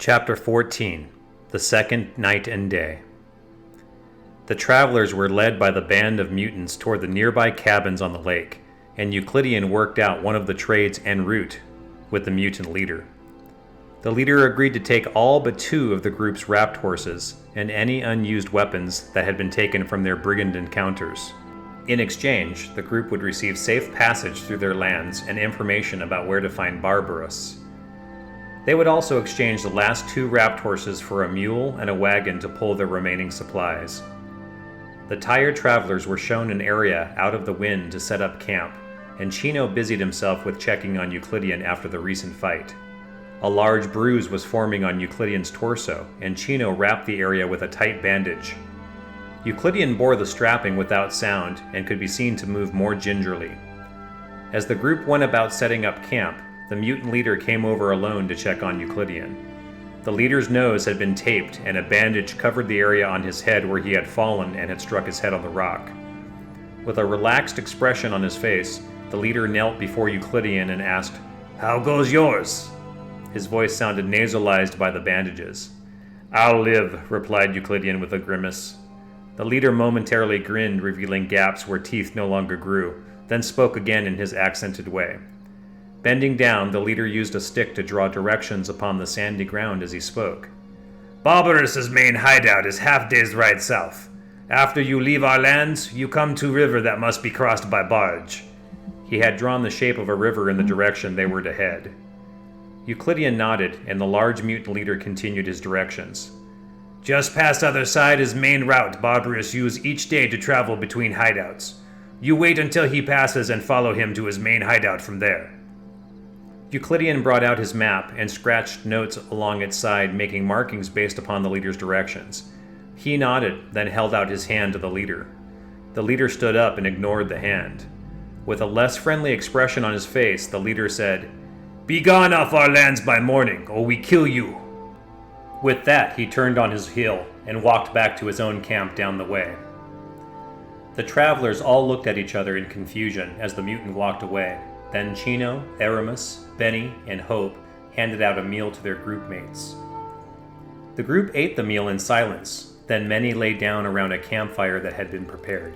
Chapter 14. The Second Night and Day. The travelers were led by the band of mutants toward the nearby cabins on the lake, and Euclidean worked out one of the trades en route with the mutant leader. The leader agreed to take all but 2 of the group's wrapped horses and any unused weapons that had been taken from their brigand encounters. In exchange, the group would receive safe passage through their lands and information about where to find Barbarous. They would also exchange the last 2 wrapped horses for a mule and a wagon to pull their remaining supplies. The tired travelers were shown an area out of the wind to set up camp, and Chino busied himself with checking on Euclidean after the recent fight. A large bruise was forming on Euclidean's torso, and Chino wrapped the area with a tight bandage. Euclidean bore the strapping without sound and could be seen to move more gingerly. As the group went about setting up camp, the mutant leader came over alone to check on Euclidean. The leader's nose had been taped, and a bandage covered the area on his head where he had fallen and had struck his head on the rock. With a relaxed expression on his face, the leader knelt before Euclidean and asked, "How goes yours?" His voice sounded nasalized by the bandages. "I'll live," replied Euclidean with a grimace. The leader momentarily grinned, revealing gaps where teeth no longer grew, then spoke again in his accented way. Bending down, the leader used a stick to draw directions upon the sandy ground as he spoke. "Barbarous's main hideout is half day's ride south. After you leave our lands, you come to river that must be crossed by barge." He had drawn the shape of a river in the direction they were to head. Euclidean nodded, and the large mutant leader continued his directions. "Just past other side is main route Barbarous use each day to travel between hideouts. You wait until he passes and follow him to his main hideout from there." Euclidean brought out his map and scratched notes along its side, making markings based upon the leader's directions. He nodded, then held out his hand to the leader. The leader stood up and ignored the hand. With a less friendly expression on his face, the leader said, "Be gone off our lands by morning, or we kill you." With that, he turned on his heel and walked back to his own camp down the way. The travelers all looked at each other in confusion as the mutant walked away. Then Chino, Erimus, Benny, and Hope handed out a meal to their group mates. The group ate the meal in silence, then many lay down around a campfire that had been prepared.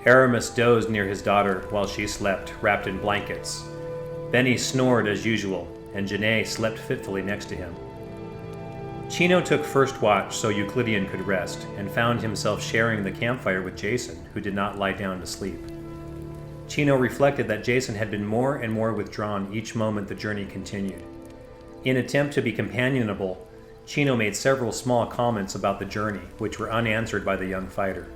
Erimus dozed near his daughter while she slept, wrapped in blankets. Benny snored as usual, and Janae slept fitfully next to him. Chino took first watch so Euclidean could rest, and found himself sharing the campfire with Jacen, who did not lie down to sleep. Chino reflected that Jacen had been more and more withdrawn each moment the journey continued. In attempt to be companionable, Chino made several small comments about the journey, which were unanswered by the young fighter.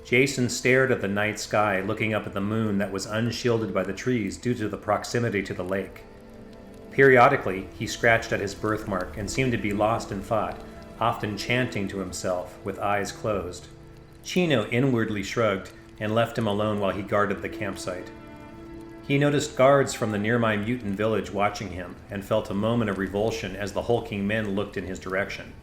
Jacen stared at the night sky, looking up at the moon that was unshielded by the trees due to the proximity to the lake. Periodically, he scratched at his birthmark and seemed to be lost in thought, often chanting to himself, with eyes closed. Chino inwardly shrugged and left him alone while he guarded the campsite. He noticed guards from the nearby mutant village watching him, and felt a moment of revulsion as the hulking men looked in his direction.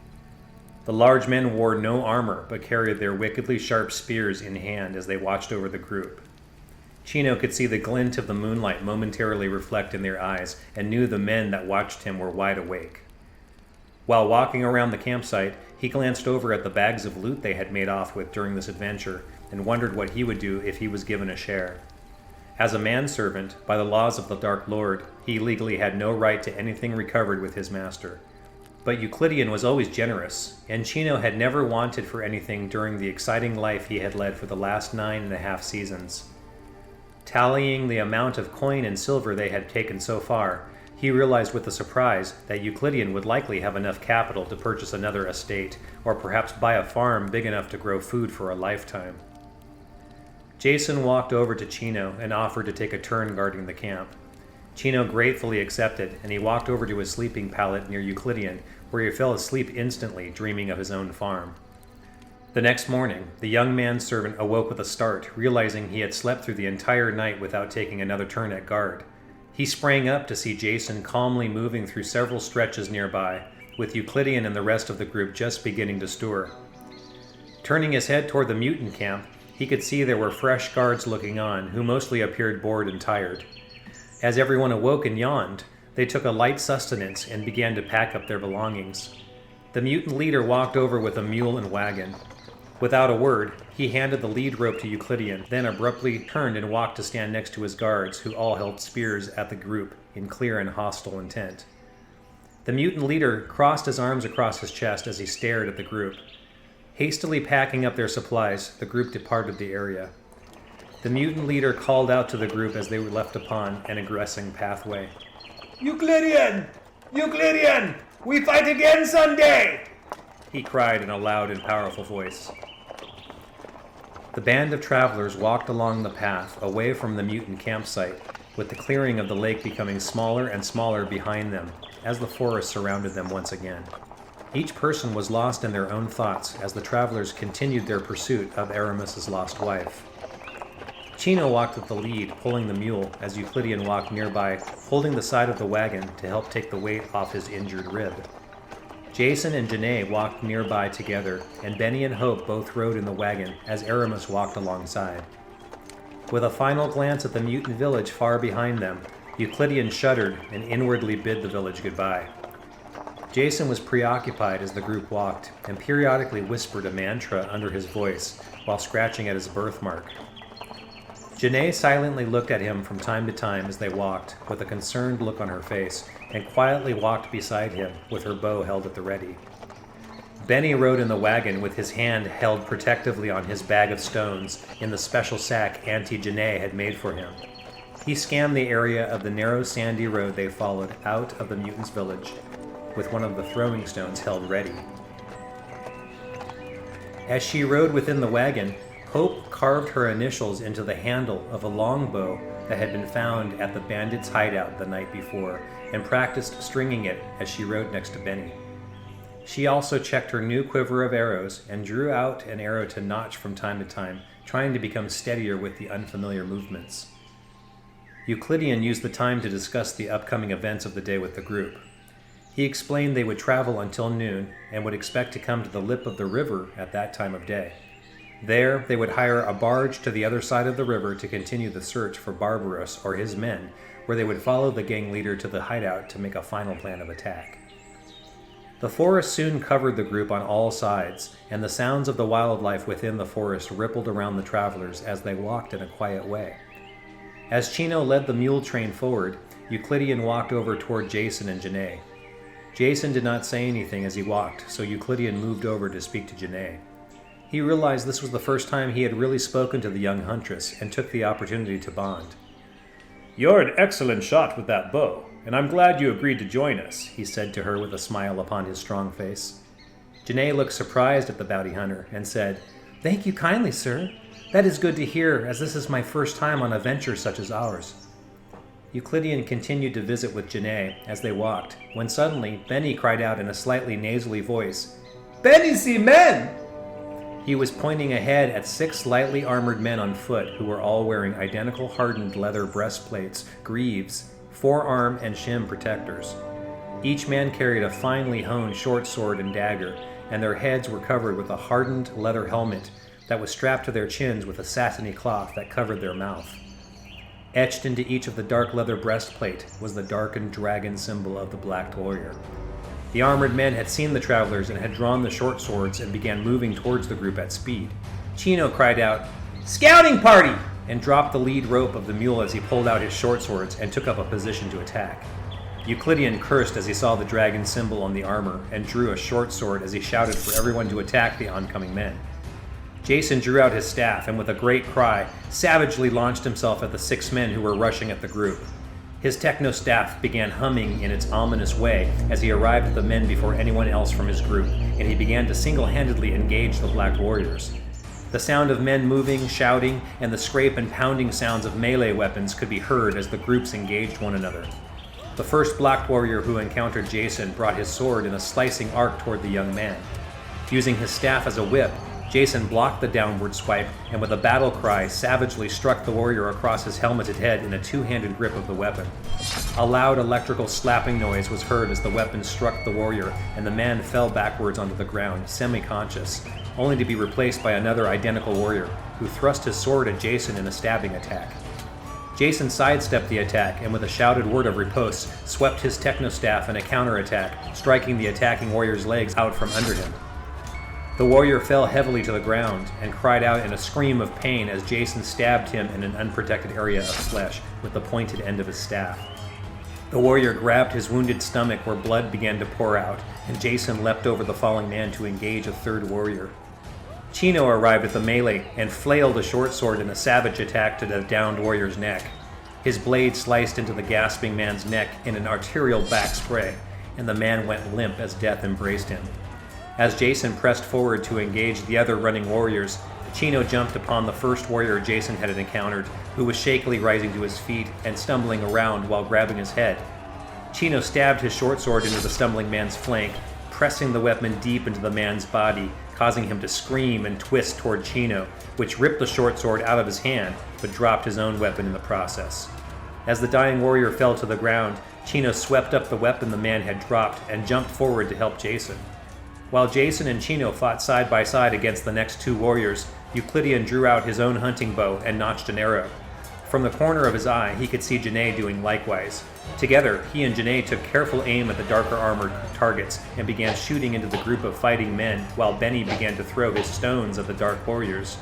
The large men wore no armor, but carried their wickedly sharp spears in hand as they watched over the group. Chino could see the glint of the moonlight momentarily reflect in their eyes, and knew the men that watched him were wide awake. While walking around the campsite, he glanced over at the bags of loot they had made off with during this adventure, and wondered what he would do if he was given a share. As a manservant, by the laws of the Dark Lord, he legally had no right to anything recovered with his master. But Euclidean was always generous, and Chino had never wanted for anything during the exciting life he had led for the last 9.5 seasons. Tallying the amount of coin and silver they had taken so far, he realized with a surprise that Euclidean would likely have enough capital to purchase another estate, or perhaps buy a farm big enough to grow food for a lifetime. Jacen walked over to Chino and offered to take a turn guarding the camp. Chino gratefully accepted, and he walked over to his sleeping pallet near Euclidean, where he fell asleep instantly, dreaming of his own farm. The next morning, the young manservant awoke with a start, realizing he had slept through the entire night without taking another turn at guard. He sprang up to see Jacen calmly moving through several stretches nearby, with Euclidean and the rest of the group just beginning to stir. Turning his head toward the mutant camp, he could see there were fresh guards looking on, who mostly appeared bored and tired. As everyone awoke and yawned, They took a light sustenance and began to pack up their belongings. The mutant leader walked over with a mule and wagon. Without a word, he handed the lead rope to Euclidean, then abruptly turned and walked to stand next to his guards, who all held spears at the group in clear and hostile intent. The mutant leader crossed his arms across his chest as he stared at the group. Hastily packing up their supplies, the group departed the area. The mutant leader called out to the group as they were left upon an aggressing pathway. Euclidean! Euclidean! We fight again Sunday! He cried in a loud and powerful voice. The band of travelers walked along the path away from the mutant campsite, with the clearing of the lake becoming smaller and smaller behind them as the forest surrounded them once again. Each person was lost in their own thoughts as the travelers continued their pursuit of Erimus's lost wife. Chino walked at the lead, pulling the mule, as Euclidean walked nearby, holding the side of the wagon to help take the weight off his injured rib. Jacen and Janae walked nearby together, and Benny and Hope both rode in the wagon as Erimus walked alongside. With a final glance at the mutant village far behind them, Euclidean shuddered and inwardly bid the village goodbye. Jacen was preoccupied as the group walked, and periodically whispered a mantra under his voice while scratching at his birthmark. Janae silently looked at him from time to time as they walked, with a concerned look on her face, and quietly walked beside him with her bow held at the ready. Benny rode in the wagon with his hand held protectively on his bag of stones in the special sack Auntie Janae had made for him. He scanned the area of the narrow sandy road they followed out of the mutants' village, with one of the throwing stones held ready. As she rode within the wagon, Hope carved her initials into the handle of a longbow that had been found at the bandits' hideout the night before, and practiced stringing it as she rode next to Benny. She also checked her new quiver of arrows and drew out an arrow to notch from time to time, trying to become steadier with the unfamiliar movements. Euclidean used the time to discuss the upcoming events of the day with the group. He explained they would travel until noon and would expect to come to the lip of the river at that time of day. There, they would hire a barge to the other side of the river to continue the search for Barbaros or his men, where they would follow the gang leader to the hideout to make a final plan of attack. The forest soon covered the group on all sides, and the sounds of the wildlife within the forest rippled around the travelers as they walked in a quiet way. As Chino led the mule train forward, Euclidean walked over toward Jacen and Janae. Jacen did not say anything as he walked, so Euclidean moved over to speak to Janae. He realized this was the first time he had really spoken to the young huntress and took the opportunity to bond. You're an excellent shot with that bow, and I'm glad you agreed to join us, he said to her with a smile upon his strong face. Janae looked surprised at the bounty hunter and said, "Thank you kindly, sir. That is good to hear, as this is my first time on a venture such as ours." Euclidean continued to visit with Janae as they walked, when suddenly Benny cried out in a slightly nasally voice, "Benny see men!" He was pointing ahead at 6 lightly armored men on foot who were all wearing identical hardened leather breastplates, greaves, forearm and shim protectors. Each man carried a finely honed short sword and dagger, and their heads were covered with a hardened leather helmet that was strapped to their chins with a satiny cloth that covered their mouth. Etched into each of the dark leather breastplate was the darkened dragon symbol of the Black Warrior. The armored men had seen the travelers and had drawn the short swords and began moving towards the group at speed. Chino cried out, "Scouting party!" and dropped the lead rope of the mule as he pulled out his short swords and took up a position to attack. Euclidean cursed as he saw the dragon symbol on the armor and drew a short sword as he shouted for everyone to attack the oncoming men. Jacen drew out his staff and with a great cry, savagely launched himself at the 6 men who were rushing at the group. His techno-staff began humming in its ominous way as he arrived at the men before anyone else from his group, and he began to single-handedly engage the Black Warriors. The sound of men moving, shouting, and the scrape and pounding sounds of melee weapons could be heard as the groups engaged one another. The first Black Warrior who encountered Jacen brought his sword in a slicing arc toward the young man. Using his staff as a whip, Jacen blocked the downward swipe and with a battle cry savagely struck the warrior across his helmeted head in a two-handed grip of the weapon. A loud electrical slapping noise was heard as the weapon struck the warrior and the man fell backwards onto the ground, semi-conscious, only to be replaced by another identical warrior who thrust his sword at Jacen in a stabbing attack. Jacen sidestepped the attack and with a shouted word of riposte, swept his technostaff in a counterattack, striking the attacking warrior's legs out from under him. The warrior fell heavily to the ground and cried out in a scream of pain as Jacen stabbed him in an unprotected area of flesh with the pointed end of his staff. The warrior grabbed his wounded stomach where blood began to pour out, and Jacen leapt over the falling man to engage a third warrior. Chino arrived at the melee and flailed a short sword in a savage attack to the downed warrior's neck. His blade sliced into the gasping man's neck in an arterial back spray, and the man went limp as death embraced him. As Jacen pressed forward to engage the other running warriors, Chino jumped upon the first warrior Jacen had encountered, who was shakily rising to his feet and stumbling around while grabbing his head. Chino stabbed his short sword into the stumbling man's flank, pressing the weapon deep into the man's body, causing him to scream and twist toward Chino, which ripped the short sword out of his hand, but dropped his own weapon in the process. As the dying warrior fell to the ground, Chino swept up the weapon the man had dropped and jumped forward to help Jacen. While Jacen and Chino fought side by side against the next two warriors, Euclidean drew out his own hunting bow and notched an arrow. From the corner of his eye, he could see Janae doing likewise. Together, he and Janae took careful aim at the darker armored targets and began shooting into the group of fighting men while Benny began to throw his stones at the dark warriors.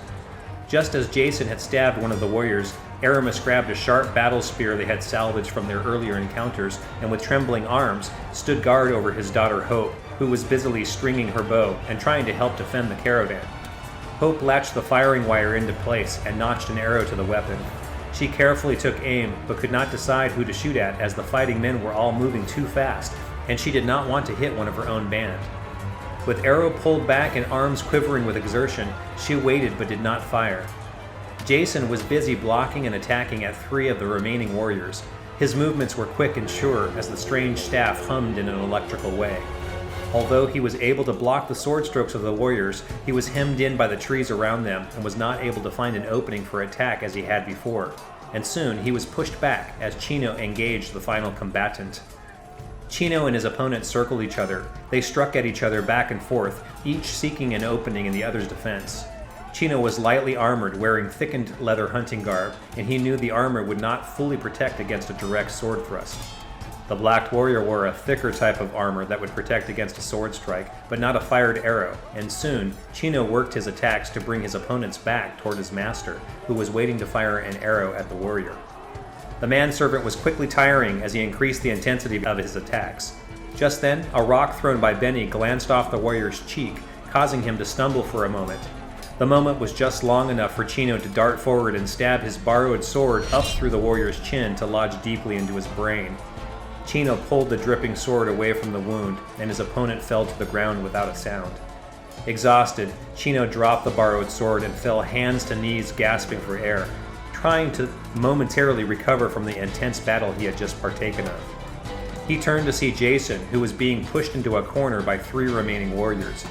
Just as Jacen had stabbed one of the warriors, Erimus grabbed a sharp battle spear they had salvaged from their earlier encounters and with trembling arms stood guard over his daughter Hope, who was busily stringing her bow and trying to help defend the caravan. Hope latched the firing wire into place and notched an arrow to the weapon. She carefully took aim, but could not decide who to shoot at as the fighting men were all moving too fast, and she did not want to hit one of her own band. With arrow pulled back and arms quivering with exertion, she waited but did not fire. Jacen was busy blocking and attacking at 3 of the remaining warriors. His movements were quick and sure as the strange staff hummed in an electrical way. Although he was able to block the sword strokes of the warriors, he was hemmed in by the trees around them and was not able to find an opening for attack as he had before. And soon he was pushed back as Chino engaged the final combatant. Chino and his opponent circled each other. They struck at each other back and forth, each seeking an opening in the other's defense. Chino was lightly armored, wearing thickened leather hunting garb, and he knew the armor would not fully protect against a direct sword thrust. The Black Warrior wore a thicker type of armor that would protect against a sword strike, but not a fired arrow, and soon, Chino worked his attacks to bring his opponent's back toward his master, who was waiting to fire an arrow at the warrior. The manservant was quickly tiring as he increased the intensity of his attacks. Just then, a rock thrown by Benny glanced off the warrior's cheek, causing him to stumble for a moment. The moment was just long enough for Chino to dart forward and stab his borrowed sword up through the warrior's chin to lodge deeply into his brain. Chino pulled the dripping sword away from the wound, and his opponent fell to the ground without a sound. Exhausted, Chino dropped the borrowed sword and fell hands to knees gasping for air, trying to momentarily recover from the intense battle he had just partaken of. He turned to see Jacen, who was being pushed into a corner by 3 remaining warriors.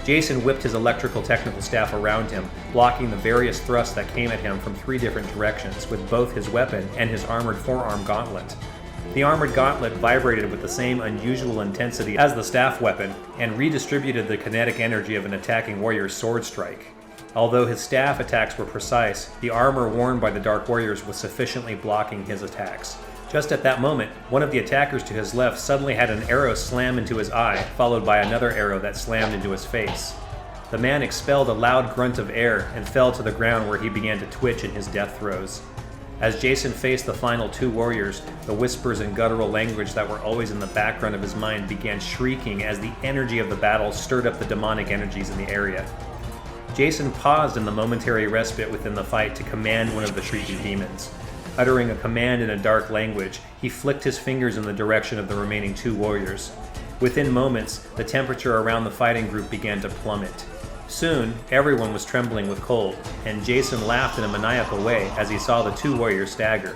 Jacen whipped his electrical technical staff around him, blocking the various thrusts that came at him from 3 different directions with both his weapon and his armored forearm gauntlet. The armored gauntlet vibrated with the same unusual intensity as the staff weapon and redistributed the kinetic energy of an attacking warrior's sword strike. Although his staff attacks were precise, the armor worn by the Dark Warriors was sufficiently blocking his attacks. Just at that moment, one of the attackers to his left suddenly had an arrow slam into his eye, followed by another arrow that slammed into his face. The man expelled a loud grunt of air and fell to the ground where he began to twitch in his death throes. As Jacen faced the final 2 warriors, the whispers and guttural language that were always in the background of his mind began shrieking as the energy of the battle stirred up the demonic energies in the area. Jacen paused in the momentary respite within the fight to command one of the shrieking demons. Uttering a command in a dark language, he flicked his fingers in the direction of the remaining 2 warriors. Within moments, the temperature around the fighting group began to plummet. Soon, everyone was trembling with cold, and Jacen laughed in a maniacal way as he saw the 2 warriors stagger.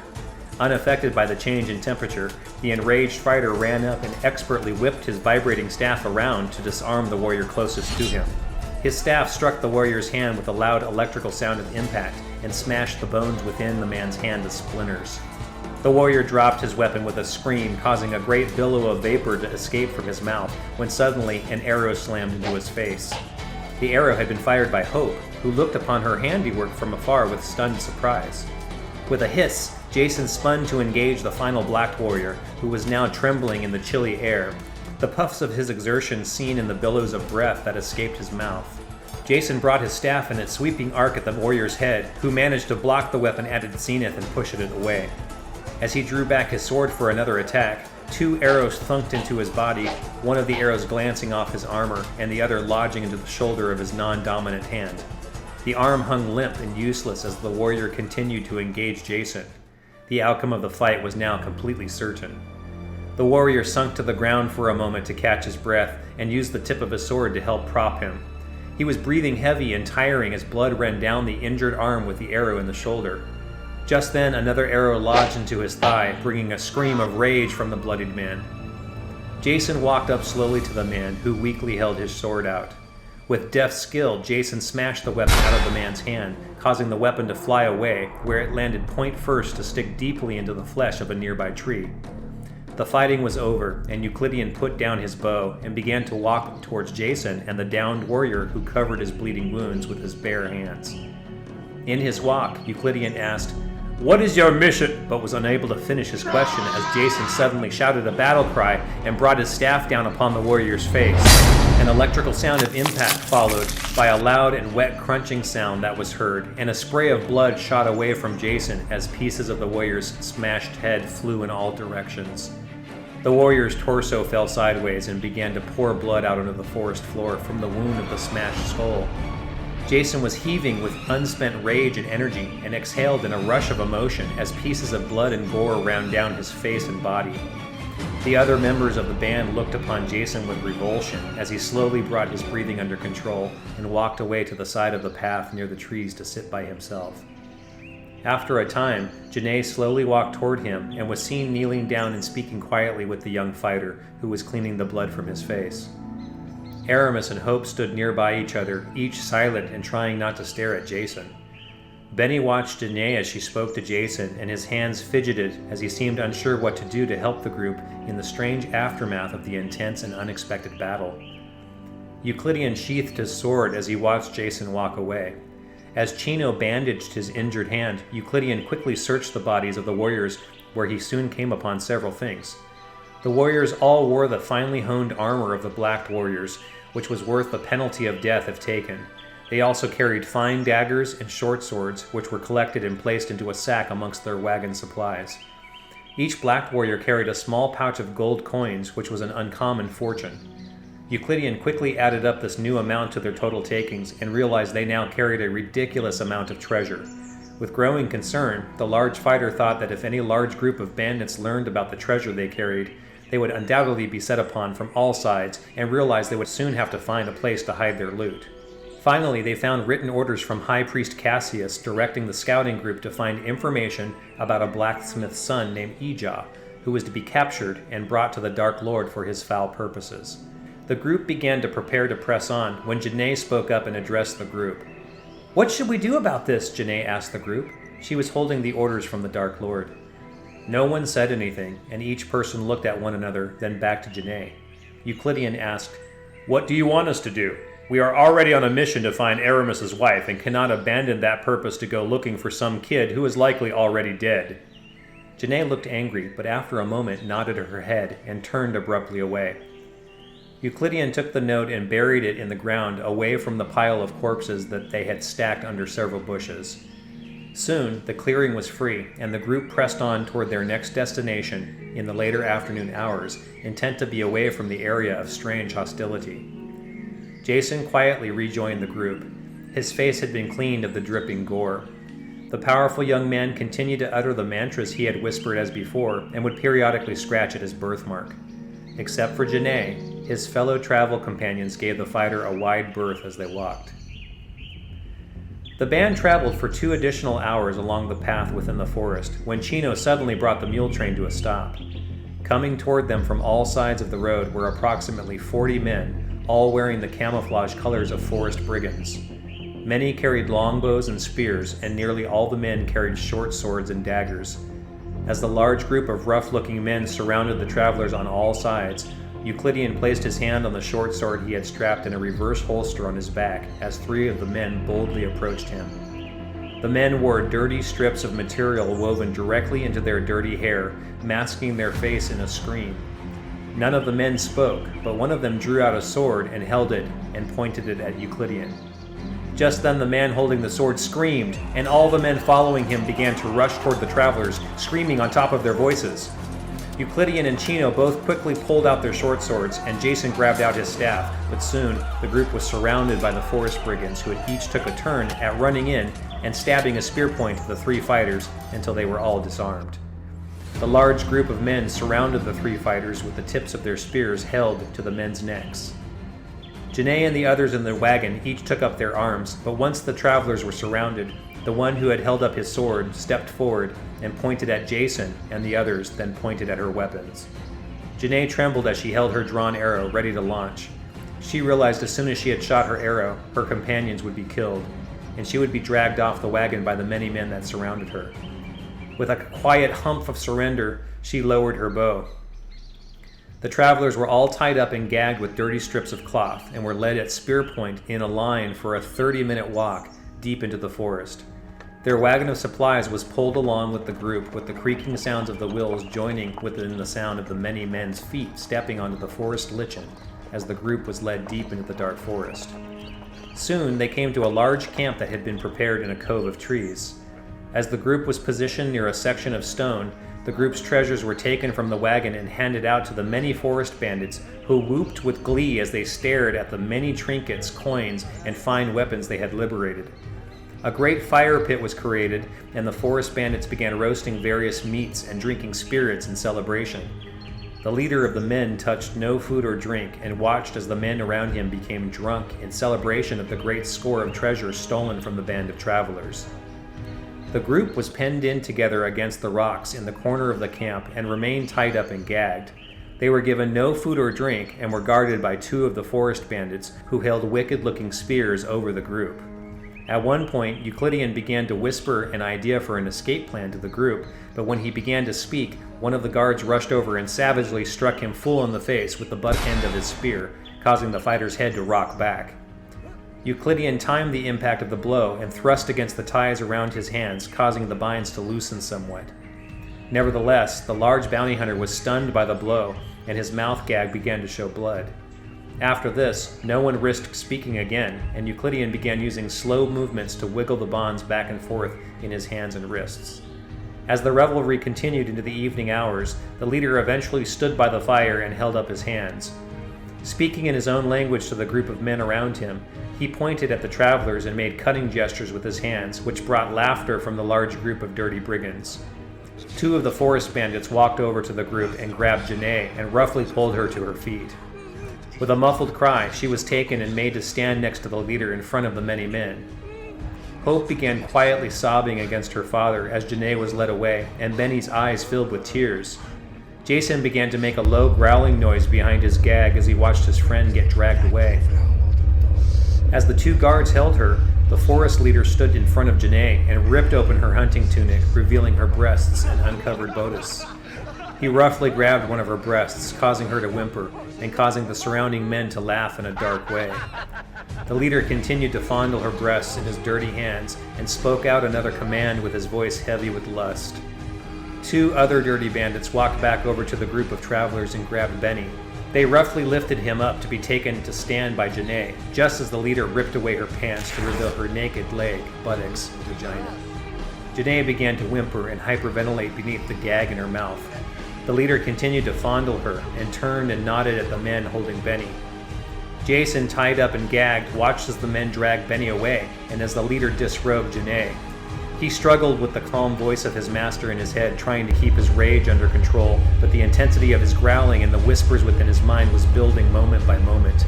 Unaffected by the change in temperature, the enraged fighter ran up and expertly whipped his vibrating staff around to disarm the warrior closest to him. His staff struck the warrior's hand with a loud electrical sound of impact and smashed the bones within the man's hand to splinters. The warrior dropped his weapon with a scream, causing a great billow of vapor to escape from his mouth, when suddenly an arrow slammed into his face. The arrow had been fired by Hope, who looked upon her handiwork from afar with stunned surprise. With a hiss, Jacen spun to engage the final Black Warrior, who was now trembling in the chilly air, the puffs of his exertion seen in the billows of breath that escaped his mouth. Jacen brought his staff in its sweeping arc at the warrior's head, who managed to block the weapon at its zenith and push it away. As he drew back his sword for another attack, 2 arrows thunked into his body, one of the arrows glancing off his armor and the other lodging into the shoulder of his non-dominant hand. The arm hung limp and useless as the warrior continued to engage Jacen. The outcome of the fight was now completely certain. The warrior sunk to the ground for a moment to catch his breath and used the tip of his sword to help prop him. He was breathing heavy and tiring as blood ran down the injured arm with the arrow in the shoulder. Just then, another arrow lodged into his thigh, bringing a scream of rage from the bloodied man. Jacen walked up slowly to the man, who weakly held his sword out. With deft skill, Jacen smashed the weapon out of the man's hand, causing the weapon to fly away, where it landed point first to stick deeply into the flesh of a nearby tree. The fighting was over, and Euclidean put down his bow and began to walk towards Jacen and the downed warrior who covered his bleeding wounds with his bare hands. In his walk, Euclidean asked, "What is your mission?" but was unable to finish his question as Jacen suddenly shouted a battle cry and brought his staff down upon the warrior's face. An electrical sound of impact followed by a loud and wet crunching sound that was heard, and a spray of blood shot away from Jacen as pieces of the warrior's smashed head flew in all directions. The warrior's torso fell sideways and began to pour blood out onto the forest floor from the wound of the smashed skull. Jacen was heaving with unspent rage and energy and exhaled in a rush of emotion as pieces of blood and gore ran down his face and body. The other members of the band looked upon Jacen with revulsion as he slowly brought his breathing under control and walked away to the side of the path near the trees to sit by himself. After a time, Janae slowly walked toward him and was seen kneeling down and speaking quietly with the young fighter, who was cleaning the blood from his face. Erimus and Hope stood nearby each other, each silent and trying not to stare at Jacen. Benny watched Janae as she spoke to Jacen, and his hands fidgeted as he seemed unsure what to do to help the group in the strange aftermath of the intense and unexpected battle. Euclidean sheathed his sword as he watched Jacen walk away. As Chino bandaged his injured hand, Euclidean quickly searched the bodies of the warriors, where he soon came upon several things. The warriors all wore the finely honed armor of the Black Warriors, which was worth the penalty of death if taken. They also carried fine daggers and short swords, which were collected and placed into a sack amongst their wagon supplies. Each Black Warrior carried a small pouch of gold coins, which was an uncommon fortune. Euclidean quickly added up this new amount to their total takings and realized they now carried a ridiculous amount of treasure. With growing concern, the large fighter thought that if any large group of bandits learned about the treasure they carried, they would undoubtedly be set upon from all sides and realized they would soon have to find a place to hide their loot. Finally, they found written orders from High Priest Cassius directing the scouting group to find information about a blacksmith's son named Ija, who was to be captured and brought to the Dark Lord for his foul purposes. The group began to prepare to press on when Janae spoke up and addressed the group. "What should we do about this?" Janae asked the group. She was holding the orders from the Dark Lord. No one said anything, and each person looked at one another, then back to Janae. Euclidean asked, "What do you want us to do? We are already on a mission to find Erimus's wife and cannot abandon that purpose to go looking for some kid who is likely already dead." Janae looked angry, but after a moment nodded her head and turned abruptly away. Euclidean took the note and buried it in the ground away from the pile of corpses that they had stacked under several bushes. Soon, the clearing was free, and the group pressed on toward their next destination in the later afternoon hours, intent to be away from the area of strange hostility. Jacen quietly rejoined the group. His face had been cleaned of the dripping gore. The powerful young man continued to utter the mantras he had whispered as before, and would periodically scratch at his birthmark. Except for Janae, his fellow travel companions gave the fighter a wide berth as they walked. The band traveled for 2 additional hours along the path within the forest, when Chino suddenly brought the mule train to a stop. Coming toward them from all sides of the road were approximately 40 men, all wearing the camouflage colors of forest brigands. Many carried longbows and spears, and nearly all the men carried short swords and daggers. As the large group of rough-looking men surrounded the travelers on all sides, Euclidean placed his hand on the short sword he had strapped in a reverse holster on his back as 3 of the men boldly approached him. The men wore dirty strips of material woven directly into their dirty hair, masking their face in a screen. None of the men spoke, but one of them drew out a sword and held it and pointed it at Euclidean. Just then the man holding the sword screamed, and all the men following him began to rush toward the travelers, screaming on top of their voices. Euclidean and Chino both quickly pulled out their short swords, and Jacen grabbed out his staff, but soon the group was surrounded by the forest brigands, who had each took a turn at running in and stabbing a spear point to the three fighters until they were all disarmed. The large group of men surrounded the three fighters with the tips of their spears held to the men's necks. Janae and the others in the wagon each took up their arms, but once the travelers were surrounded, the one who had held up his sword stepped forward and pointed at Jacen, and the others then pointed at her weapons. Janae trembled as she held her drawn arrow ready to launch. She realized as soon as she had shot her arrow, her companions would be killed, and she would be dragged off the wagon by the many men that surrounded her. With a quiet humph of surrender, she lowered her bow. The travelers were all tied up and gagged with dirty strips of cloth and were led at spear point in a line for a 30-minute walk deep into the forest. Their wagon of supplies was pulled along with the group, with the creaking sounds of the wheels joining within the sound of the many men's feet stepping onto the forest lichen as the group was led deep into the dark forest. Soon they came to a large camp that had been prepared in a cove of trees. As the group was positioned near a section of stone, the group's treasures were taken from the wagon and handed out to the many forest bandits, who whooped with glee as they stared at the many trinkets, coins, and fine weapons they had liberated. A great fire pit was created, and the forest bandits began roasting various meats and drinking spirits in celebration. The leader of the men touched no food or drink and watched as the men around him became drunk in celebration of the great score of treasure stolen from the band of travelers. The group was penned in together against the rocks in the corner of the camp and remained tied up and gagged. They were given no food or drink and were guarded by two of the forest bandits who held wicked-looking spears over the group. At one point, Euclidean began to whisper an idea for an escape plan to the group, but when he began to speak, one of the guards rushed over and savagely struck him full in the face with the butt end of his spear, causing the fighter's head to rock back. Euclidean timed the impact of the blow and thrust against the ties around his hands, causing the binds to loosen somewhat. Nevertheless, the large bounty hunter was stunned by the blow, and his mouth gag began to show blood. After this, no one risked speaking again, and Euclidean began using slow movements to wiggle the bonds back and forth in his hands and wrists. As the revelry continued into the evening hours, the leader eventually stood by the fire and held up his hands. Speaking in his own language to the group of men around him, he pointed at the travelers and made cutting gestures with his hands, which brought laughter from the large group of dirty brigands. Two of the forest bandits walked over to the group and grabbed Janae and roughly pulled her to her feet. With a muffled cry, she was taken and made to stand next to the leader in front of the many men. Hope began quietly sobbing against her father as Janae was led away, and Benny's eyes filled with tears. Jacen began to make a low growling noise behind his gag as he watched his friend get dragged away. As the two guards held her, the forest leader stood in front of Janae and ripped open her hunting tunic, revealing her breasts and uncovered bodice. He roughly grabbed one of her breasts, causing her to whimper, and causing the surrounding men to laugh in a dark way. The leader continued to fondle her breasts in his dirty hands and spoke out another command with his voice heavy with lust. Two other dirty bandits walked back over to the group of travelers and grabbed Benny. They roughly lifted him up to be taken to stand by Janae, just as the leader ripped away her pants to reveal her naked leg, buttocks, and vagina. Janae began to whimper and hyperventilate beneath the gag in her mouth. The leader continued to fondle her and turned and nodded at the men holding Benny. Jacen, tied up and gagged, watched as the men dragged Benny away and as the leader disrobed Janae. He struggled with the calm voice of his master in his head, trying to keep his rage under control, but the intensity of his growling and the whispers within his mind was building moment by moment.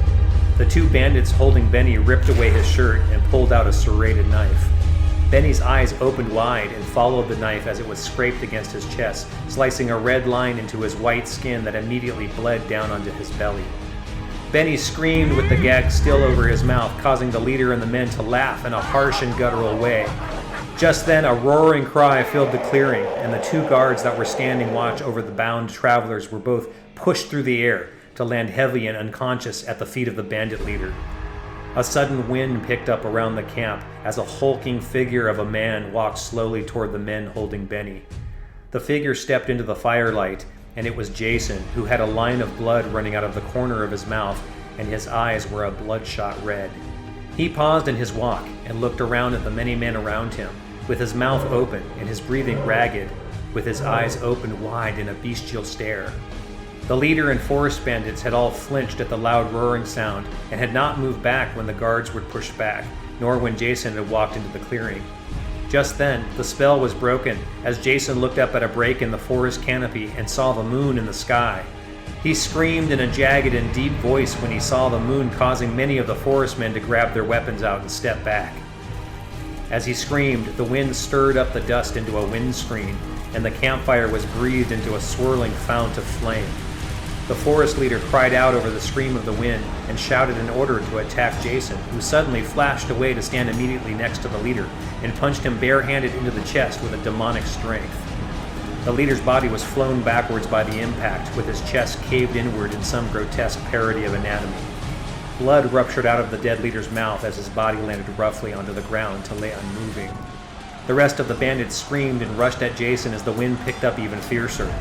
The two bandits holding Benny ripped away his shirt and pulled out a serrated knife. Benny's eyes opened wide and followed the knife as it was scraped against his chest, slicing a red line into his white skin that immediately bled down onto his belly. Benny screamed with the gag still over his mouth, causing the leader and the men to laugh in a harsh and guttural way. Just then, a roaring cry filled the clearing, and the two guards that were standing watch over the bound travelers were both pushed through the air to land heavy and unconscious at the feet of the bandit leader. A sudden wind picked up around the camp as a hulking figure of a man walked slowly toward the men holding Benny. The figure stepped into the firelight, and it was Jacen, who had a line of blood running out of the corner of his mouth, and his eyes were a bloodshot red. He paused in his walk and looked around at the many men around him, with his mouth open and his breathing ragged, with his eyes opened wide in a bestial stare. The leader and forest bandits had all flinched at the loud roaring sound and had not moved back when the guards were pushed back, nor when Jacen had walked into the clearing. Just then, the spell was broken as Jacen looked up at a break in the forest canopy and saw the moon in the sky. He screamed in a jagged and deep voice when he saw the moon, causing many of the forest men to grab their weapons out and step back. As he screamed, the wind stirred up the dust into a windscreen, and the campfire was breathed into a swirling fount of flame. The forest leader cried out over the scream of the wind and shouted an order to attack Jacen, who suddenly flashed away to stand immediately next to the leader and punched him barehanded into the chest with a demonic strength. The leader's body was flown backwards by the impact, with his chest caved inward in some grotesque parody of anatomy. Blood ruptured out of the dead leader's mouth as his body landed roughly onto the ground to lay unmoving. The rest of the bandits screamed and rushed at Jacen as the wind picked up even fiercer.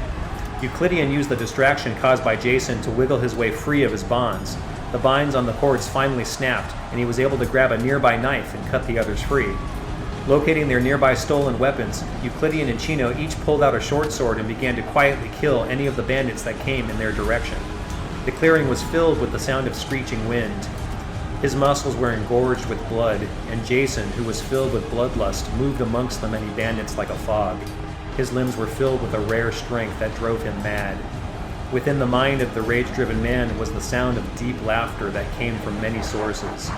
Euclidean used the distraction caused by Jacen to wiggle his way free of his bonds. The binds on the cords finally snapped, and he was able to grab a nearby knife and cut the others free. Locating their nearby stolen weapons, Euclidean and Chino each pulled out a short sword and began to quietly kill any of the bandits that came in their direction. The clearing was filled with the sound of screeching wind. His muscles were engorged with blood, and Jacen, who was filled with bloodlust, moved amongst the many bandits like a fog. His limbs were filled with a rare strength that drove him mad. Within the mind of the rage-driven man was the sound of deep laughter that came from many sources.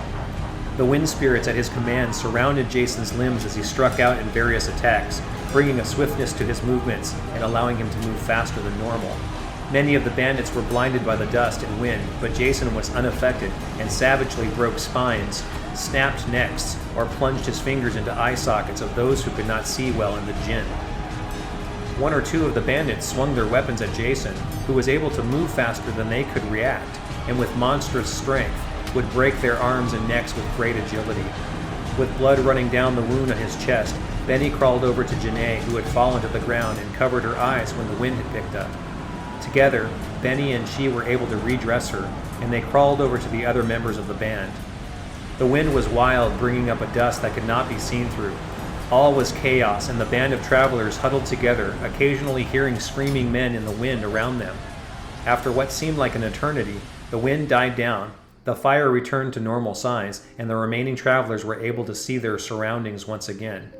The wind spirits at his command surrounded Jacen's limbs as he struck out in various attacks, bringing a swiftness to his movements and allowing him to move faster than normal. Many of the bandits were blinded by the dust and wind, but Jacen was unaffected and savagely broke spines, snapped necks, or plunged his fingers into eye sockets of those who could not see well in the gin. One or two of the bandits swung their weapons at Jacen, who was able to move faster than they could react, and with monstrous strength would break their arms and necks with great agility. With blood running down the wound on his chest, Benny crawled over to Janae, who had fallen to the ground, and covered her eyes when the wind had picked up. Together, Benny and she were able to redress her, and they crawled over to the other members of the band. The wind was wild, bringing up a dust that could not be seen through. All was chaos, and the band of travelers huddled together, occasionally hearing screaming men in the wind around them. After what seemed like an eternity, the wind died down, the fire returned to normal size, and the remaining travelers were able to see their surroundings once again.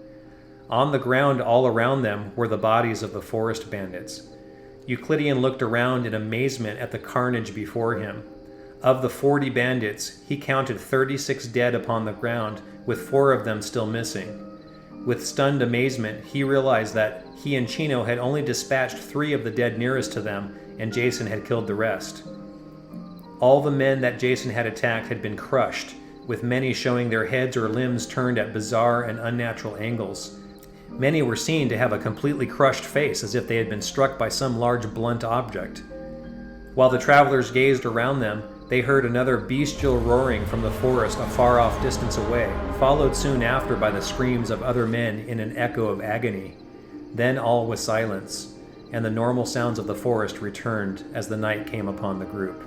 On the ground all around them were the bodies of the forest bandits. Euclidean looked around in amazement at the carnage before him. Of the 40 bandits, he counted 36 dead upon the ground, with 4 of them still missing. With stunned amazement, he realized that he and Chino had only dispatched 3 of the dead nearest to them, and Jacen had killed the rest. All the men that Jacen had attacked had been crushed, with many showing their heads or limbs turned at bizarre and unnatural angles. Many were seen to have a completely crushed face, as if they had been struck by some large blunt object. While the travelers gazed around them, they heard another bestial roaring from the forest a far-off distance away, followed soon after by the screams of other men in an echo of agony. Then all was silence, and the normal sounds of the forest returned as the night came upon the group.